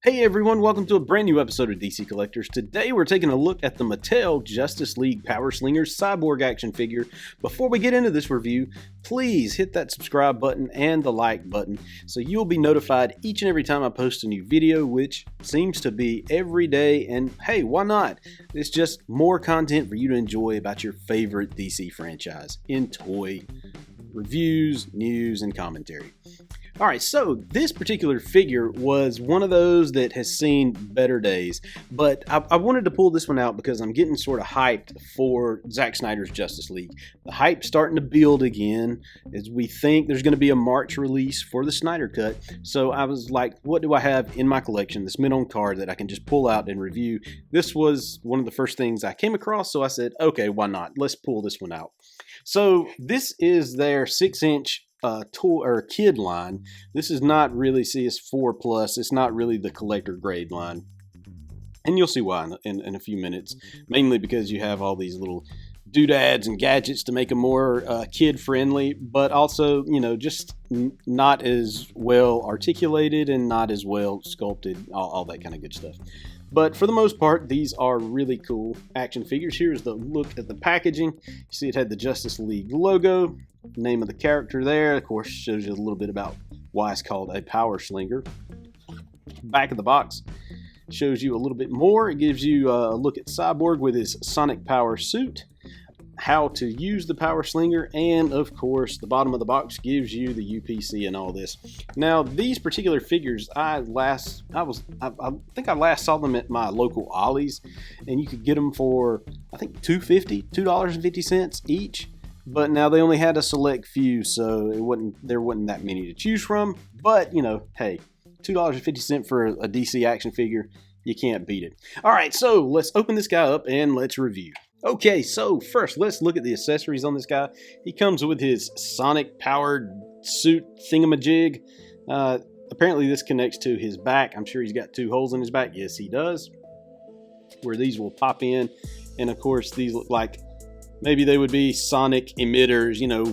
Hey everyone, welcome to a brand new episode of DC Collectors. Today we're taking a look at the Mattel Justice League Power Slingers Cyborg action figure. Before we get into this review, please hit that subscribe button and the like button so you'll be notified each and every time I post a new video, which seems to be every day, and hey, why not? It's just more content for you to enjoy about your favorite DC franchise in toy reviews, news, and commentary. Alright, so this particular figure was one of those that has seen better days, but I wanted to pull this one out because I'm getting sort of hyped for Zack Snyder's Justice League. The hype's starting to build again as we think there's going to be a March release for the Snyder Cut, so I was like, what do I have in my collection, this mint on card that I can just pull out and review? This was one of the first things I came across, so I said, okay, why not? Let's pull this one out. So this is their 6-inch toy or kid line. This is not really CS4 plus. It's not really the collector grade line, and you'll see why in a few minutes. Mainly because you have all these little doodads and gadgets to make them more kid friendly, but also, you know, just not as well articulated and not as well sculpted, all that kind of good stuff. But for the most part, these are really cool action figures. Here's the look at the packaging. You see it had the Justice League logo, name of the character there. Of course, shows you a little bit about why it's called a power slinger. Back of the box shows you a little bit more. It gives you a look at Cyborg with his sonic power suit, how to use the power slinger, and of course the bottom of the box gives you the UPC and all this. Now these particular figures, I think I last saw them at my local Ollie's, and you could get them for I think $2.50 each. But now they only had a select few, so there wasn't that many to choose from. But you know, hey, $2.50 for a DC action figure, you can't beat it. All right, so let's open this guy up and let's review. Okay, so first, let's look at the accessories on this guy. He comes with his sonic-powered suit thingamajig. Apparently, this connects to his back. I'm sure he's got 2 holes in his back. Yes, he does. Where these will pop in. And, of course, these look like maybe they would be sonic emitters, you know,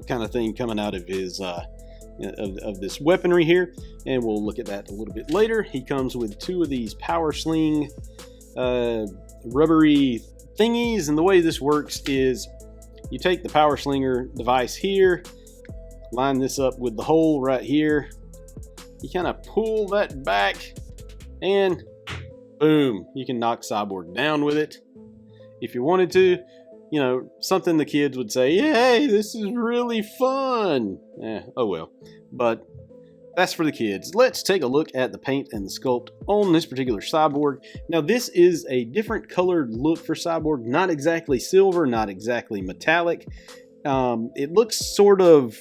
kind of thing coming out of his of this weaponry here. And we'll look at that a little bit later. He comes with 2 of these power sling rubbery thingies, and the way this works is you take the power slinger device here, line this up with the hole right here, you kind of pull that back, and boom, you can knock Cyborg down with it if you wanted to. You know, something the kids would say, hey, this is really fun. Oh well. But that's for the kids. Let's take a look at the paint and the sculpt on this particular Cyborg. Now, this is a different colored look for Cyborg. Not exactly silver, not exactly metallic. It looks sort of,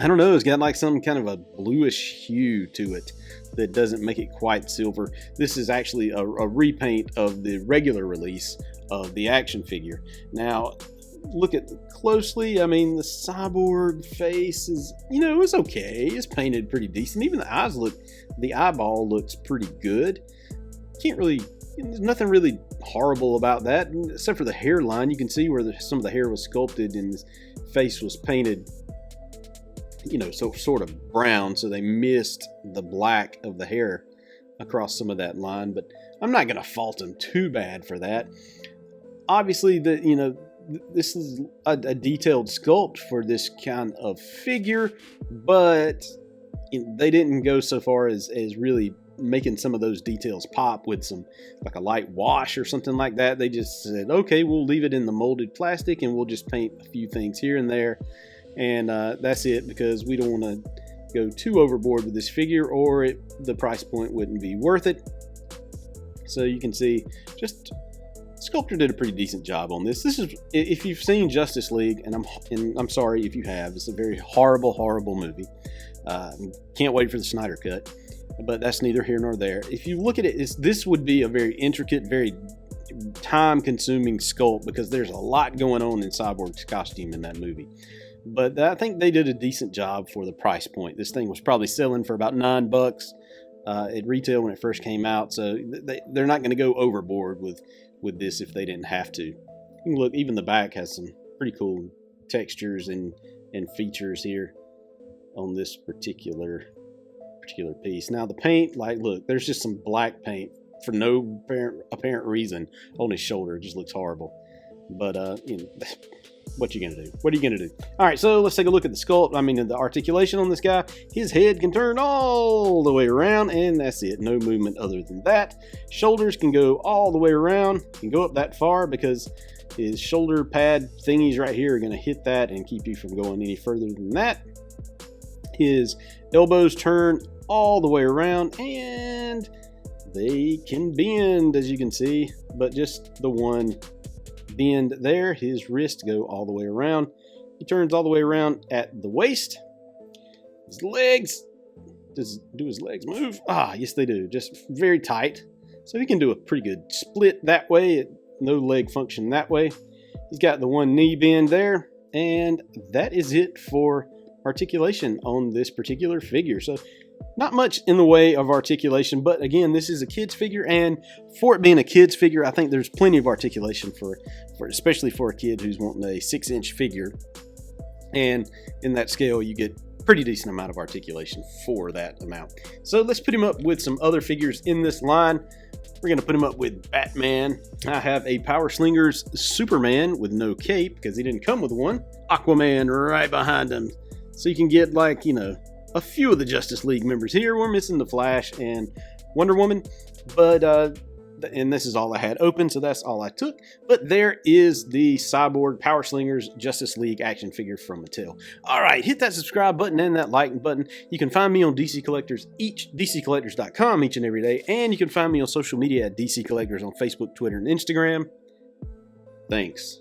I don't know, it's got like some kind of a bluish hue to it that doesn't make it quite silver. This is actually a repaint of the regular release of the action figure. Now, look at it closely. I mean, the Cyborg face is, you know, it's okay. It's painted pretty decent. Even the eyeball looks pretty good. There's nothing really horrible about that, except for the hairline. You can see where some of the hair was sculpted and his face was painted, you know, so sort of brown, so they missed the black of the hair across some of that line. But I'm not going to fault him too bad for that. Obviously, this is a detailed sculpt for this kind of figure, but they didn't go so far as really making some of those details pop with some, like a light wash or something like that. They just said, okay, we'll leave it in the molded plastic and we'll just paint a few things here and there. And that's it, because we don't want to go too overboard with this figure, or the price point wouldn't be worth it. So you can see, just Sculptor did a pretty decent job on this. This is, if you've seen Justice League, and I'm sorry if you have, it's a very horrible movie. Can't wait for the Snyder Cut, but that's neither here nor there. If you look at it, this would be a very intricate, very time-consuming sculpt, because there's a lot going on in Cyborg's costume in that movie. But I think they did a decent job for the price point. This thing was probably selling for about $9 at retail when it first came out, so they're not going to go overboard with this if they didn't have to. You can look, even the back has some pretty cool textures and features here on this particular particular piece. Now the paint, like, look, there's just some black paint for no apparent reason on his shoulder. It just looks horrible. But you know, what you gonna do? What are you gonna do? All right, so let's take a look at the sculpt. I mean, the articulation on this guy. His head can turn all the way around, and that's it. No movement other than that. Shoulders can go all the way around. Can go up that far because his shoulder pad thingies right here are gonna hit that and keep you from going any further than that. His elbows turn all the way around, and they can bend, as you can see, but just the one bend there. His wrists go all the way around. He turns all the way around at the waist. His legs, do his legs move? Ah, yes they do, just very tight. So he can do a pretty good split that way, no leg function that way. He's got the one knee bend there, and that is it for articulation on this particular figure. So not much in the way of articulation, but again, this is a kid's figure, and for it being a kid's figure, I think there's plenty of articulation for especially for a kid who's wanting a 6-inch figure. And in that scale, you get pretty decent amount of articulation for that amount. So let's put him up with some other figures in this line. We're going to put him up with Batman. I have a Power Slingers Superman with no cape because he didn't come with one. Aquaman right behind him. So you can get, like, you know, a few of the Justice League members here. We're missing the Flash and Wonder Woman, but and this is all I had open, so that's all I took. But there is the Cyborg Power Slingers Justice League action figure from Mattel. All right, hit that subscribe button and that like button. You can find me on DC Collectors, DCCollectors.com each and every day, and you can find me on social media at DC Collectors on Facebook, Twitter, and Instagram. Thanks.